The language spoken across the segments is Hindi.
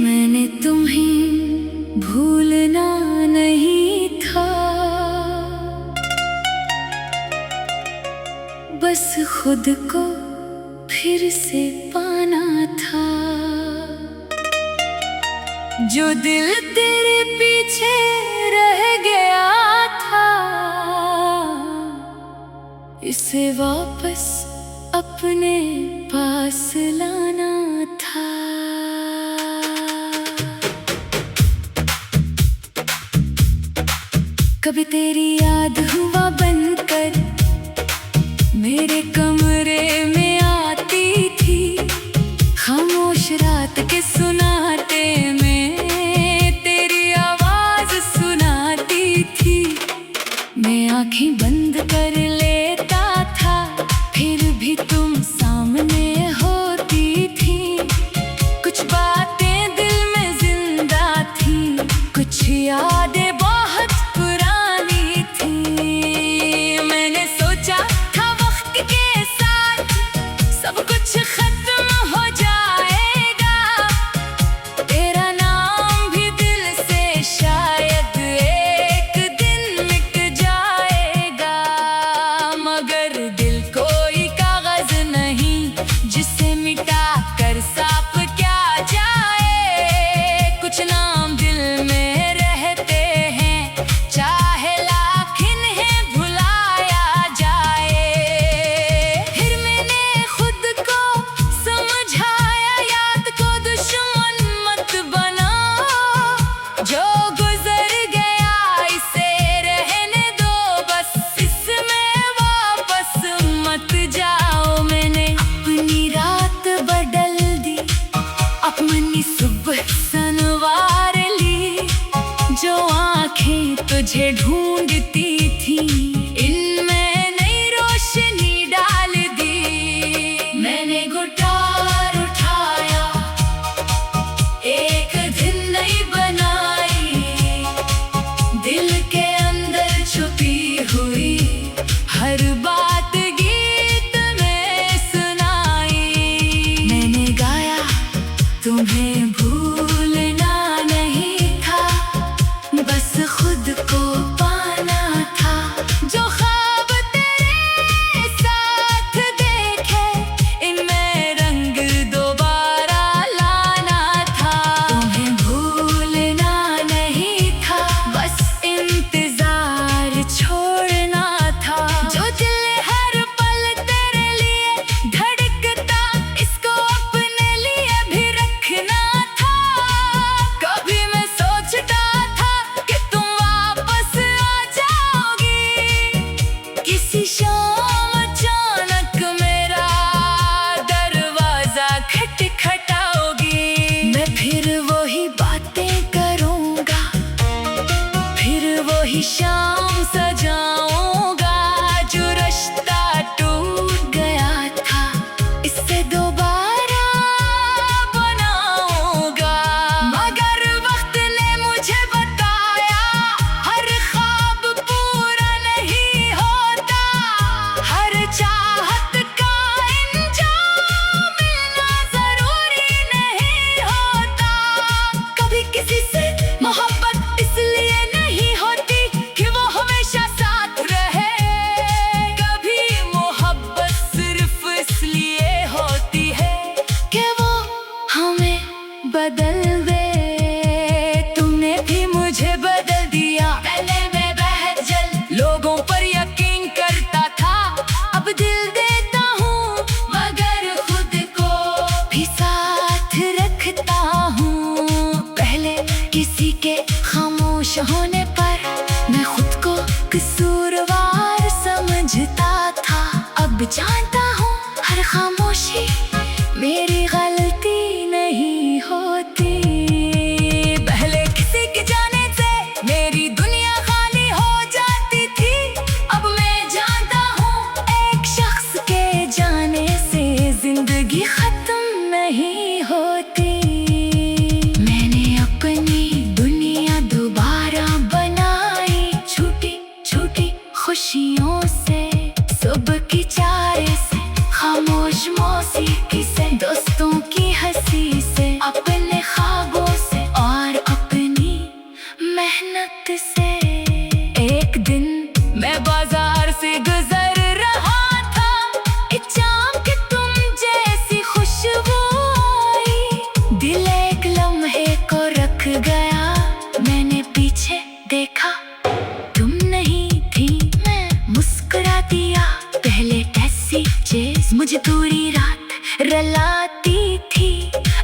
मैंने तुम्हें भूलना नहीं था, बस खुद को फिर से पाना था। जो दिल तेरे पीछे रह गया था, इसे वापस अपने पास लाना था। कभी तेरी याद हुआ बनकर मेरे कमरे में आती थी, खामोश रात के सुनाते में तेरी आवाज सुनाती थी। मैं आंखें बंद कर लेता था, फिर भी तुम सामने होती थी। कुछ बातें दिल में जिंदा थी, कुछ यादें बहुत पुरानी थी। मैंने सोचा था वक्त के साथ सब कुछ खत्म हो जाएगा, तेरा नाम भी दिल से शायद एक दिन मिट जाएगा। मगर दिल कोई कागज नहीं जिसे मिटा कर साफ क्या जाए। कुछ नाम दिल में रहते हैं, चाहे लाख इन्हें भुलाया जाए। फिर मैंने खुद को समझाया, याद को दुश्मन मत बनाओ। जो गुजर गया इसे रहने दो, बस इसमें वापस मत जाओ। मैंने अपनी रात बदल दी, अपनी सुबह संवार ली। जो आंखें तुझे ढूंढती थी, इनमें नई रोशनी डाल दी। मैंने गिटार उठाया, एक दिन नई बनाई, दिल के अंदर छुपी हुई हर बात गीत में सुनाई। मैंने गाया तुम्हें भूलना नहीं था, बस खुद को पाना था। जो ख्वाब तेरे साथ देखे, इनमें रंग दोबारा लाना था। तुम्हें भूलना नहीं था, बस इंतजार छोड़ना था। जो दिल हर पल तेरे लिए धड़कता, इसको अपने लिए भी रखना था। कभी मैं सोचता था कि तुम वापस आ जाओगी, किसी शाम अचानक मेरा दरवाजा खटखटाओगी। मैं फिर वही बातें करूंगा, फिर वही शाम सजाऊंगा। जो रिश्ता टूट गया था, इससे दोबारा बनाऊंगा। मगर वक्त ने मुझे बताया, हर ख्वाब पूरा नहीं होता, हर चाहत का अंजाम मिलना जरूरी नहीं होता। कभी किसी से मोहब्बत इसलिए नहीं होती कि वो हमेशा साथ रहे, कभी मोहब्बत सिर्फ इसलिए होती है कि वो हमें बदल दे। तुमने भी मुझे बदल दिया, पहले मैं बहजल लोगों पर यकीन करता था, अब दिल देता हूँ मगर खुद को भी साथ रखता हूँ। पहले किसी के खामोश होने पर मैं खुद को कसूरवार समझता था, अब जानता हूँ हर खामोशी मेरी गलती नहीं होती। पहले किसी के जाने से मेरी दुनिया खाली हो जाती थी, अब मैं जानता हूँ एक शख्स के जाने से जिंदगी खत्म नहीं होती। मैंने अपनी दुनिया दोबारा बनाई, छोटी छोटी खुशियों से सुबह की चाय से, खामोश मौसीकी से, दोस्तों की हंसी से, अपने ख्वाबों से और अपनी मेहनत से। एक दिन मैं बाजार से गुजर रहा था, अचानक तुम जैसी खुशबू आई, दिल एक लम्हे को रख गया। मैंने पीछे देखा, तुम नहीं थी, मैं मुस्कुरा दिया। पहले ऐसी चीज मुझे पूरी रात रुलाती थी,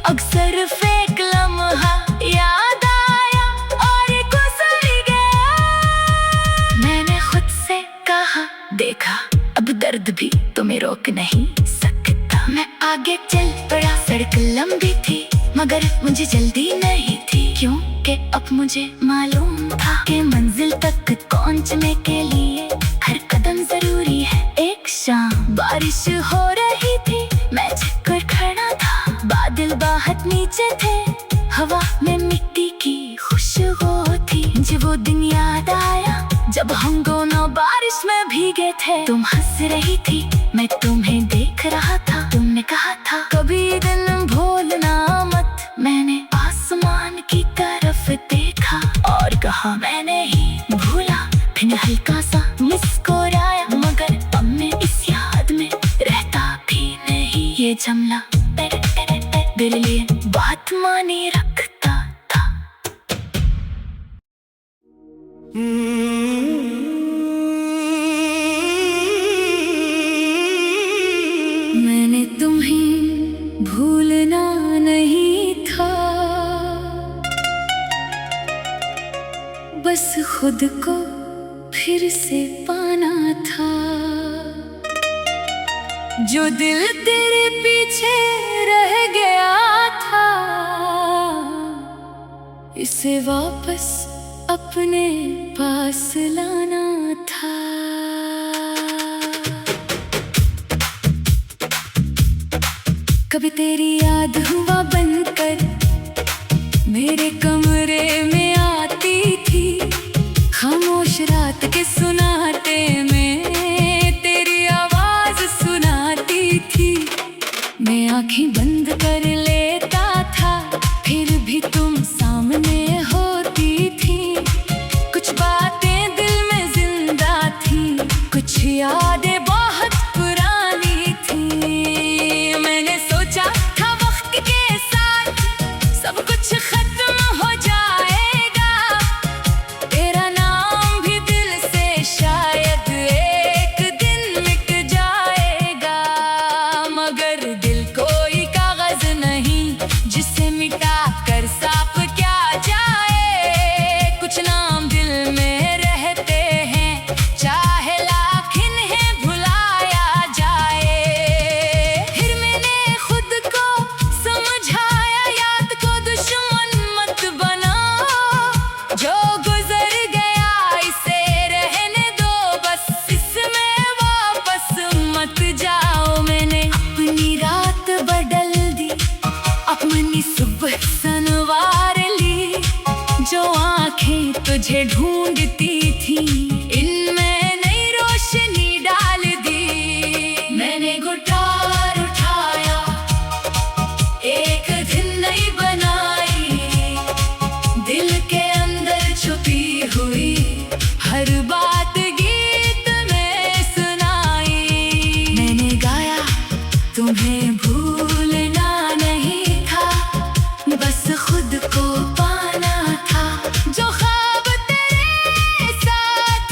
अक्सर फेक लम्हा याद आया और गुजर गया। मैंने खुद से कहा, देखा अब दर्द भी तुम्हें रोक नहीं सकता। मैं आगे चल पड़ा, सड़क लंबी थी मगर मुझे जल्दी नहीं थी, क्योंकि अब मुझे मालूम था कि मंजिल तक पहुंचने के लिए हर कदम जरूरी है। एक शाम बारिश हो रही थी, मैं झुककर खड़ा था, बादल बहुत नीचे थे, हवा में मिट्टी की खुशबू थी। मुझे वो दिन याद आया जब हम दोनों बारिश में भीगे थे। तुम हंस रही थी, मैं तुम्हें देख रहा था। तुमने कहा था कभी दिन भूलना मत। मैंने आसमान की तरफ देखा और कहा मैं नहीं भूला। फिर हल्का सा मुस्कुराया, मगर अब मैं इस याद में रहता भी नहीं। ये जमला मेरे लिए बात माने रखता था। मैंने तुम्हें भूलना नहीं था, बस खुद को फिर से पाना था। जो दिल तेरे पीछे रह गया था, इसे वापस अपने पास लाना था। कभी तेरी याद हुआ बनकर मेरे कमरे में आती थी, खामोश रात के सुनाते में तेरी आवाज सुनाती थी। मैं आंखें बंद कर लेता था, फिर भी तुम सामने होती थी। कुछ बातें दिल में जिंदा थी, कुछ यादें बहुत पुरानी थी। मैंने सोचा था वक्त के साथ सब कुछ खत्म हो जाएगा, तेरा नाम भी दिल से शायद एक दिन मिट जाएगा। मगर दिल कोई कागज नहीं जिसे मिटा कर साफ क्या जाए। कुछ नाम दिल में रहते हैं, चाहे लाख इन्हें भुलाया जाए। फिर मैंने खुद को समझाया, याद को दुश्मन मत बनाओ। जो गुजर गया इसे रहने दो, बस इसमें वापस मत जाओ। मैंने अपनी रात बदल दी, अपनी सुबह सनवार ली। जो आंखें तुझे ढूंढती थी, इनमें नई रोशनी डाल दी। मैंने गिटार उठाया, एक दिन नई बनाई, दिल के अंदर छुपी हुई हर बात गीत में सुनाई। मैंने गाया तुम्हें भूलना नहीं था, बस खुद को पाना था। जो ख्वाब तेरे साथ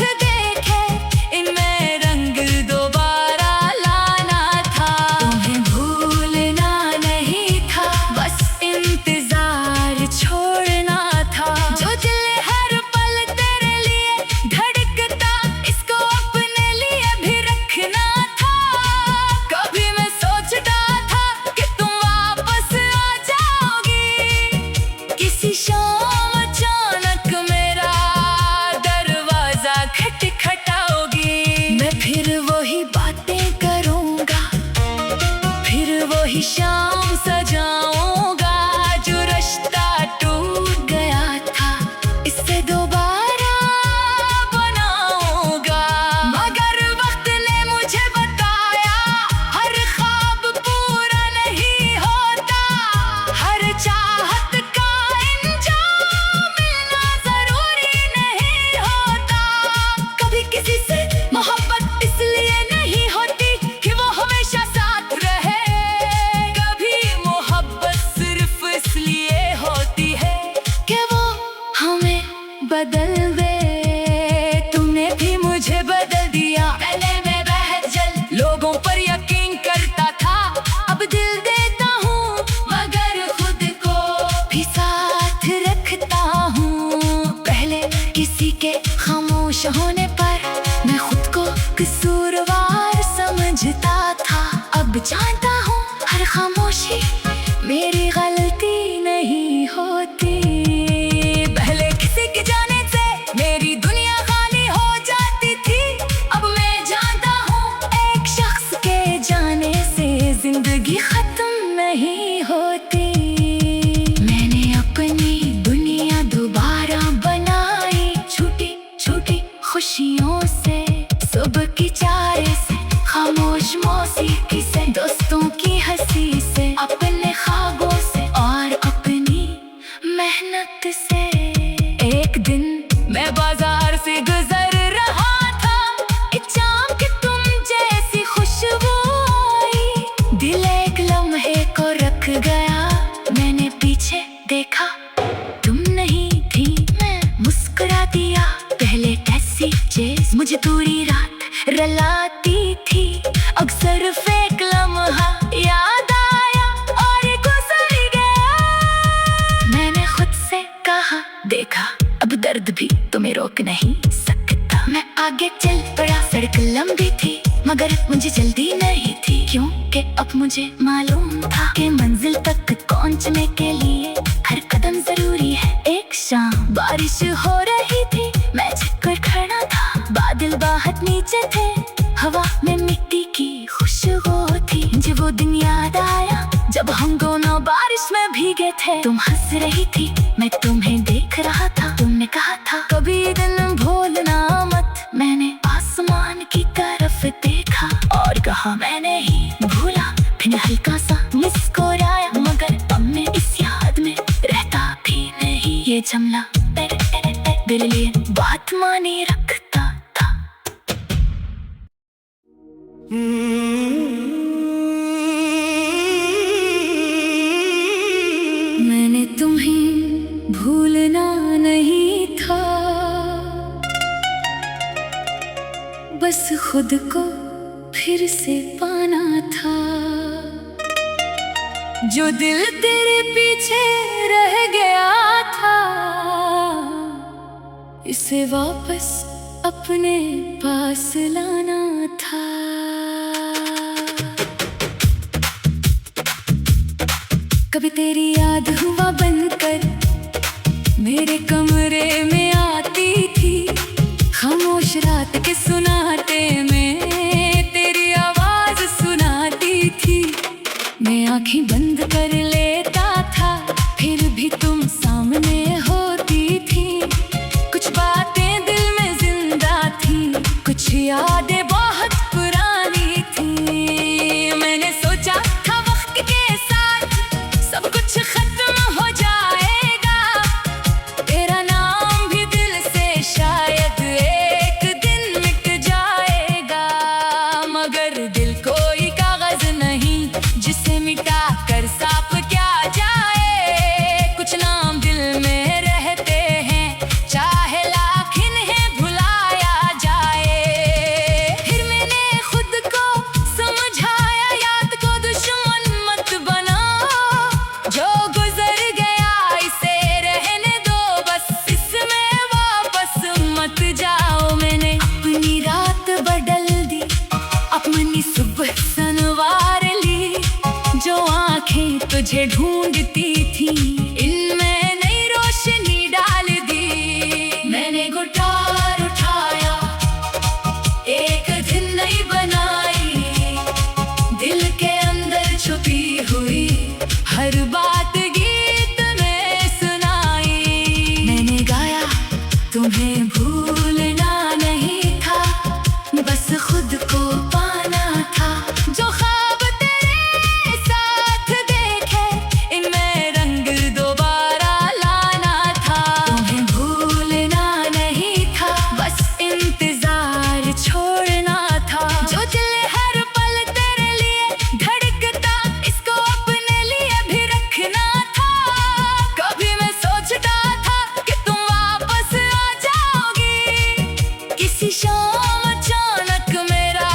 कसूरवार समझता था, अब जानता हूँ हर खामोशी मेरी गलती नहीं होती। पहले किसी के जाने से मेरी दुनिया खाली हो जाती थी, अब मैं जानता हूँ एक शख्स के जाने से जिंदगी खत्म नहीं होती। मैंने अपनी दुनिया दोबारा बनाई, छोटी छोटी खुशियों से, सुबह की चाय से, खामोश मौसीकी से, दोस्तों की हंसी से, अपने ख्वाबों से और अपनी मेहनत से। एक दिन मैं बाजार से गुजर रहा था, चाम के तुम जैसी खुशबू आई, दिल एक लम्हे को रख गया। मैंने पीछे देखा, तुम नहीं थी, मैं मुस्कुरा दिया। पहले कैसी चीज मुझे पूरी रात रलाती थी, अक्सर एक लम्हा याद आया और गुजर गया। मैंने खुद से कहा, देखा अब दर्द भी तुम्हें रोक नहीं सकता। मैं आगे चल पड़ा, सड़क लंबी थी मगर मुझे जल्दी नहीं थी, क्योंकि अब मुझे मालूम था कि मंजिल तक पहुंचने के लिए हर कदम जरूरी है। एक शाम बारिश हो रही थी, मैं छतपर खड़ा था, बादल बहुत नीचे थे, हवा में मिट्टी की खुशबू थी। मुझे वो दिन याद आया जब हम दोनों बारिश में भीगे थे। तुम हंस रही थी, मैं तुम्हें देख रहा था, तुमने कहा था कभी दिन भूलना मत। मैंने आसमान की तरफ देखा और कहा मैं नहीं भूला, फिर हल्का सा मुस्कुराया, मगर अब मैं इस याद में रहता भी नहीं। ये जमला मेरे लिए बात माने रखता था। मैंने तुम्हें भूलना नहीं था, बस खुद को फिर से पाना था। जो दिल तेरे पीछे रह गया था, इसे वापस अपने पास लाना था। कभी तेरी याद हुआ बनकर मेरे कमरे में आती थी, खामोश रात के सुनाते में तेरी आवाज सुनाती थी। मैं आंखें बंद कर लेता था, फिर भी तुम सामने होती थी। कुछ बातें दिल में जिंदा थी, कुछ यादें बहुत पुरानी थी। मैंने सोचा था वक्त के साथ सब कुछ खत्म हो जाएगा, तेरा नाम भी दिल से शायद एक दिन मिट जाएगा। मगर दिल कोई कागज नहीं जिसे मिटा कर साफ क्या जाए। कुछ नाम दिल में रहते हैं, चाहे लाख इन्हें भुलाया जाए। फिर मैंने खुद को समझाया, याद को दुश्मन मत बनाओ, जो गुजर गया इसे रहने दो, बस इसमें वापस मत जाओ। मैंने अपनी रात बदल दी, अपनी सुबह संवार ली, जो आंखें तुझे ढूंढती थी इनमें नई रोशनी डाल दी। मैंने गिटार उठाया, एक दिन नई बनाई, दिल के अंदर छुपी हुई हर बात गीत में सुनाई। मैंने गाया तुम्हें भूलना नहीं था, बस खुद को पाना था। जो ख्वाब तेरे साथ देखे इनमें रंग दोबारा लाना था। तुम्हें भूलना नहीं था, बस इंतजार छोड़ना था। जो दिल हर पल तेरे लिए धड़कता, इसको अपने लिए भी रखना था। कभी मैं सोचता था कि तुम वापस आ जाओगी, किसी शाम अचानक मेरा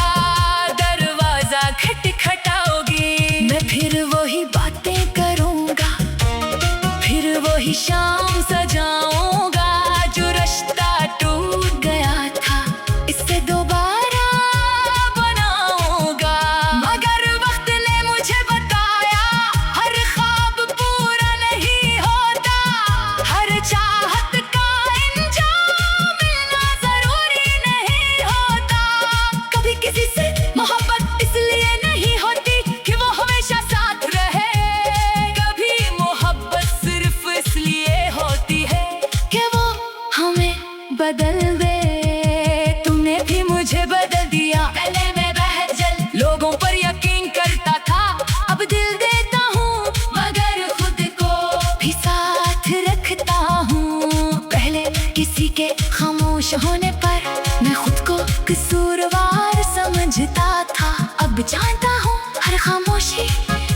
होने पर मैं खुद को कसूरवार समझता था। अब जानता हूँ हर खामोशी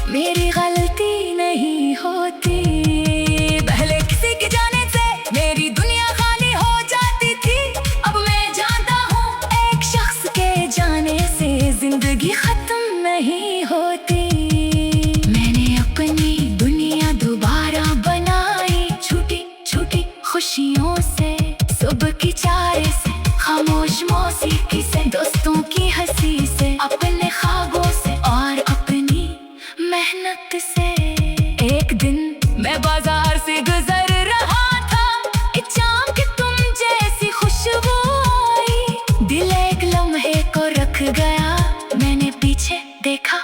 मेरी गलती नहीं होती। पहले किसी के जाने से मेरी दुनिया खाली हो जाती थी। अब मैं जानता हूँ एक शख्स के जाने से जिंदगी खत्म नहीं होती। मैंने अपनी दुनिया दोबारा बनाई, छोटी छोटी खुशियों से, सुबह की चाय से, खामोश मौसीकी से, दोस्तों की हंसी से, अपने ख्वाबों से और अपनी मेहनत से। एक दिन मैं बाजार से गुजर रहा था, इचाम कि तुम जैसी खुशबू आई, दिल एक लम्हे को रख गया। मैंने पीछे देखा,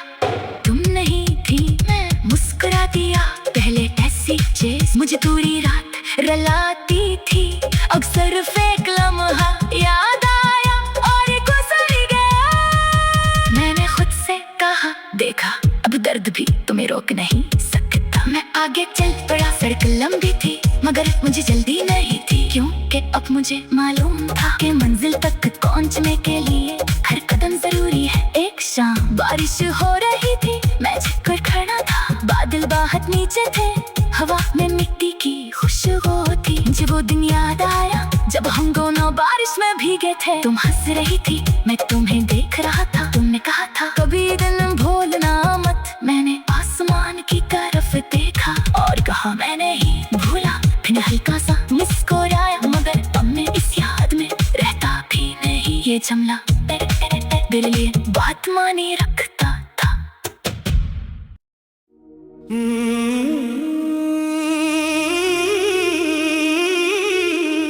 तुम नहीं थी, मैं मुस्कुरा दिया। पहले ऐसी चीज मुझे पूरी रात रुलाती थी, अब सिर्फ एक लम्हा याद आया और गुजर गया। मैंने खुद से कहा, देखा अब दर्द भी तुम्हें रोक नहीं सकता। मैं आगे चल पड़ा, सड़क लंबी थी मगर मुझे जल्दी नहीं थी, क्योंकि अब मुझे मालूम था कि मंजिल तक पहुंचने के लिए हर कदम जरूरी है। एक शाम बारिश हो रही थी, मैं झुककर खड़ा था, बादल बहुत नीचे थे, हवा में मिट्टी की खुशबू थी। मुझे वो दिन याद आया जब हम दोनों बारिश में भीगे थे। तुम हंस रही थी, मैं तुम्हें देख रहा था। तुमने कहा था कभी दिन भूलना मत। मैंने आसमान की तरफ देखा और कहा मैं नहीं भूला। फिर हल्का सा मुस्कुराया, मगर अब मैं इस याद में रहता भी नहीं। ये जुमला मेरे लिए बात माने रखता था।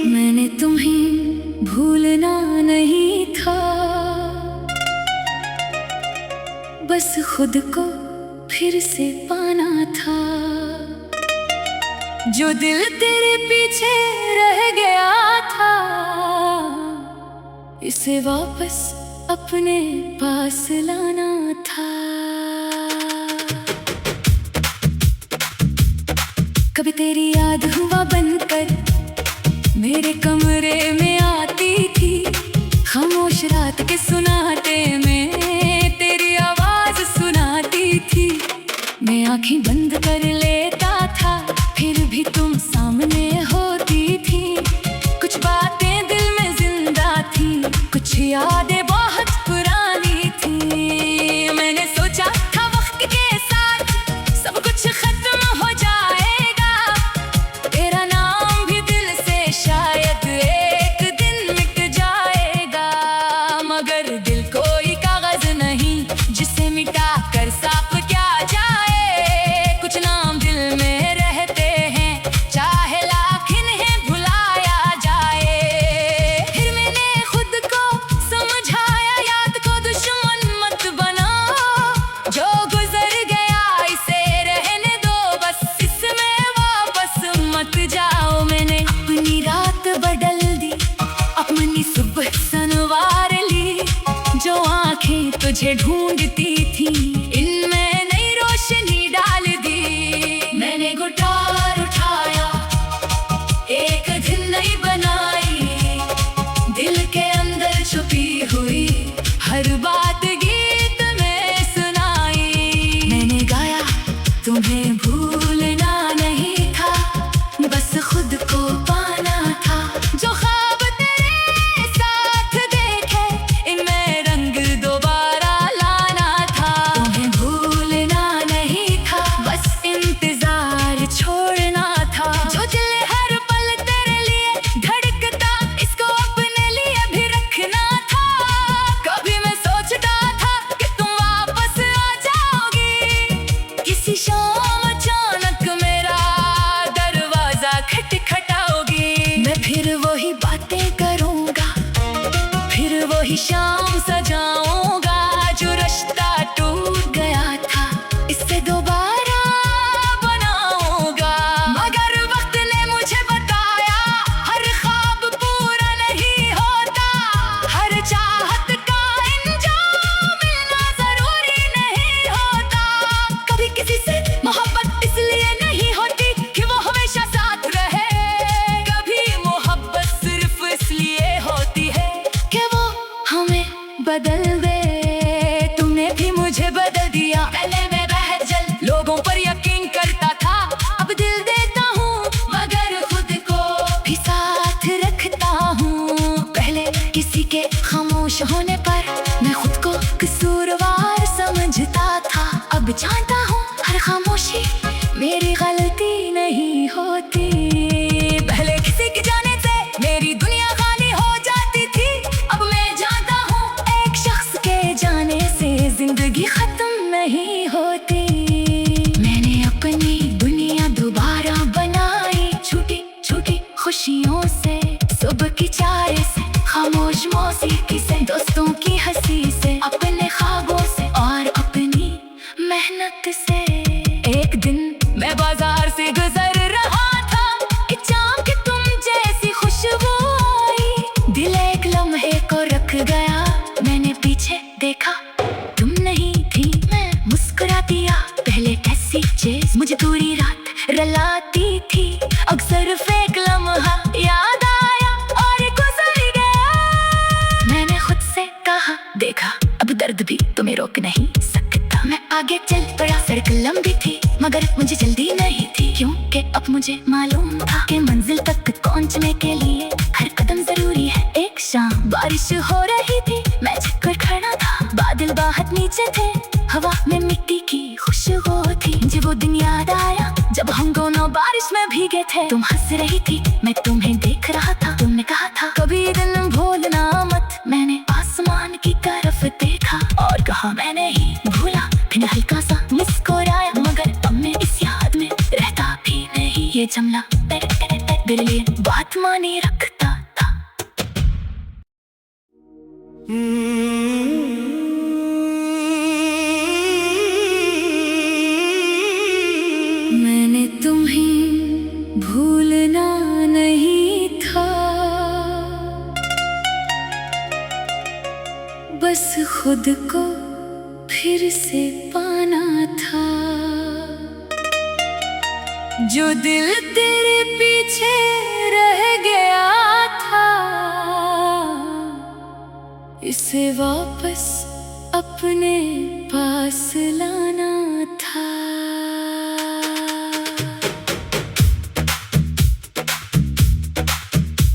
मैंने तुम्हें भूलना नहीं था, बस खुद को फिर से पाना था। जो दिल तेरे पीछे रह गया था, इसे वापस अपने पास लाना था। कभी तेरी याद हुआ बनकर मेरे कमरे में आती थी, खामोश रात के सुनाते में तेरी आवाज सुनाती थी। मैं आंखें बंद कर लेता था, फिर भी तुम सामने होती थी। कुछ बातें दिल में जिंदा थी, कुछ यादें बहुत पुरानी थी। मैंने सोचा था वक्त के साथ सब कुछ खत्म हो जाएगा, तेरा नाम भी दिल से शायद एक दिन मिट जाएगा। मगर दिल कोई कागज नहीं जिसे मिटा कर साफ किया जाए। कुछ नाम दिल में रहते हैं, चाहे लाख इन्हें भुलाया जाए। फिर मैंने खुद को समझाया, याद को दुश्मन मत बनाओ। जो गुजर गया इसे रहने दो, बस इसमें वापस मत जाओ। मैंने अपनी रात बदल दी, अपनी सुबह संवार ली। जो आंखें तुझे ढूंढती थी, इनमें नई रोशनी डाल दी। मैंने गिटार उठाया, एक धुन नई बनाई, दिल के अंदर छुपी हुई हर बात गीत में सुनाई। मैंने गाया, तुम्हें भूलना नहीं था, बस खुद को पाना था। जो ख्वाब तेरे साथ देखे, इनमें रंग दोबारा लाना था। तुम्हें भूलना नहीं था, बस इंतजार छोड़ना था। जो दिल हर पल तेरे लिए धड़कता, इसको अपने लिए भी रखना था। कभी मैं सोचता दे, तुमने भी मुझे बदल दिया। पहले मैं बहत जल्द लोगों पर यकीन करता था, अब दिल देता हूँ मगर खुद को भी साथ रखता हूँ। पहले किसी के खामोश होने पर मैं खुद को कसूरवार समझता था, अब जानता हूँ हर खामोशी मेरी गलती नहीं होती। पहले किसी के जाने से मेरी दुनिया खाली हो जाती थी, अब मैं जानता हूँ एक शख्स के जाने से जिंदगी खत्म नहीं होती। मैंने अपनी दुनिया दोबारा बनाई, छोटी छोटी खुशियों से, सुबह की चाय से, खामोश मौसीकी से, दोस्तों की हंसी से, अपने ख्वाबों से और अपनी मेहनत से। एक दिन मैं बाजार से गुजर रहा था, अचानक तुम जैसी खुशबू आई, दिल एक लम्हे को रख गया। मैंने पीछे देखा तुम नहीं थी, मैं मुस्कुरा दिया। पहले कैसी चीज मुझे पूरी रात रुलाती थी, अब सिर्फ एक लम्हा याद आया और गुजर गया। मैंने खुद से कहा, देखा अब दर्द भी तुम्हें रोक नहीं सकता। मैं आगे चल पड़ा, सड़क लंबी थी मगर मुझे जल्दी नहीं थी, क्योंकि अब मुझे मालूम था कि मंजिल तक पहुंचने के लिए हर कदम जरूरी है। एक शाम बारिश हो रही थी, मैं झुककर खड़ा था, बादल बहुत नीचे थे, हवा में मिट्टी की खुशबू थी। मुझे वो दिन याद आया जब हम दोनों बारिश में भीगे थे। तुम हंस रही थी, मैं तुम्हें देख रहा था, तुमने कहा था कभी दिन भूलना मत। मैंने आसमान की तरफ देखा और कहा मैं नहीं भूला, फिर हल्का सा मुस्कुराया, मगर अब मैं इस याद में रहता भी नहीं। ये जमला मेरे लिए बहुत मानी रखता था। मैंने तुम्हें भूलना नहीं था, बस खुद को फिर से पाना था। जो दिल तेरे पीछे रह गया था, इसे वापस अपने पास लाना था।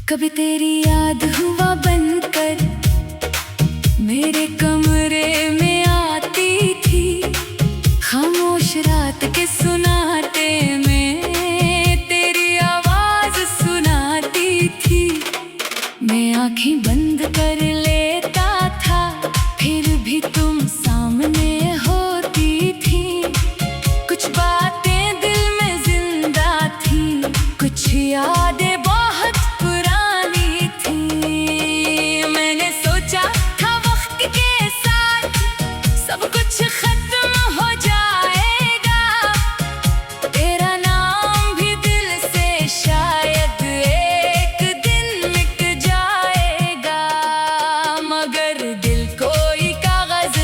कभी तेरी याद हुआ बनकर मेरे कमरे में आती थी, खामोश रात के सुनाते में तेरी आवाज सुनाती थी। मैं आंखें बंद कर लेता था, फिर भी तुम सामने होती थी। कुछ बातें दिल में जिंदा थी, कुछ यादें बहुत पुरानी थी। मैंने सोचा था वक्त के साथ सब कुछ खत्म हो जाएगा, तेरा नाम भी दिल से शायद एक दिन मिट जाएगा। मगर दिल कोई कागज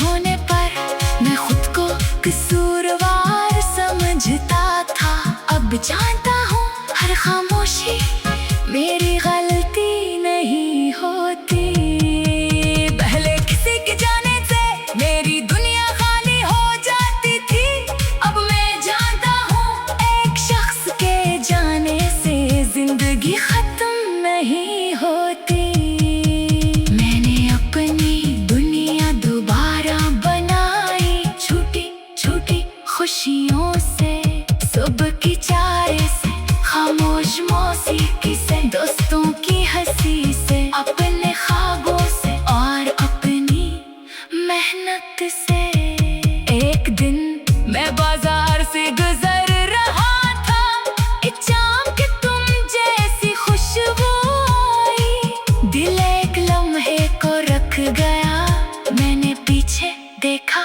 होने पर मैं खुद को कसूरवार समझता था। अब जानता हूँ हर खामोशी मेरी गलती नहीं होती। पहले किसी के जाने से मेरी दुनिया खाली हो जाती थी। अब मैं जानता हूँ एक शख्स के जाने से जिंदगी खत्म नहीं होती। मैंने अपनी दुनिया दोबारा बनाई छोटी छोटी खुशियों से, सुबह की चाय से, खामोश मौसीकी से, दोस्तों की हंसी से, अपने ख्वाबों से और अपनी मेहनत से। एक दिन मैं बाजार से गुजर रहा था, इचाम के तुम जैसी खुशबू आई। दिल एक लम्हे को रख गया, मैंने पीछे देखा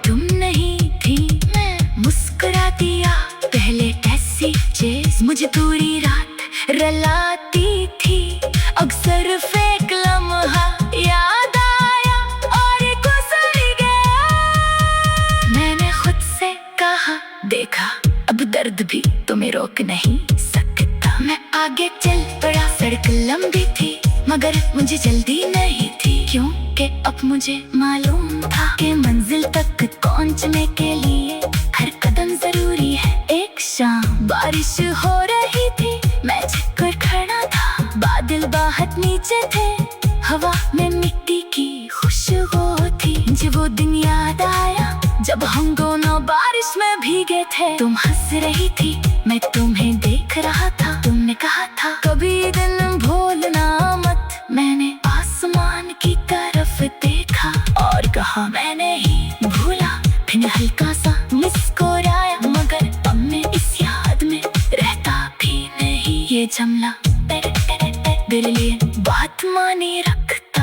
तुम नहीं थी। मैं मुस्कुरा दिया, पहले ऐसी चीज मुझे पूरी रात रलाती थी। अक्सर फेक लम्हा याद आया और गुजर गया। मैंने खुद से कहा देखा अब दर्द भी तुम्हें रोक नहीं सकता। मैं आगे चल पड़ा, सड़क लंबी थी मगर मुझे जल्दी नहीं थी, क्योंकि अब मुझे मालूम था कि मंजिल तक पहुंचने के लिए हर कदम जरूरी है। एक शाम बारिश हो रही थी, मैं झुककर खड़ा था, बादल बहुत नीचे थे, हवा में मिट्टी की खुशबू थी। मुझे वो दिन याद आया जब हम दोनों बारिश में भीगे थे। तुम हंस रही थी, मैं तुम्हें देख रहा था। तुमने कहा था कभी दिन भूलना मत। मैंने आसमान की तरफ देखा और कहा मैं नहीं भूला। फिर हल्का सा मुस्कुराया, मगर अब मैं इस याद में रहता भी नहीं। ये जमला तेरे लिए बात माने रखता।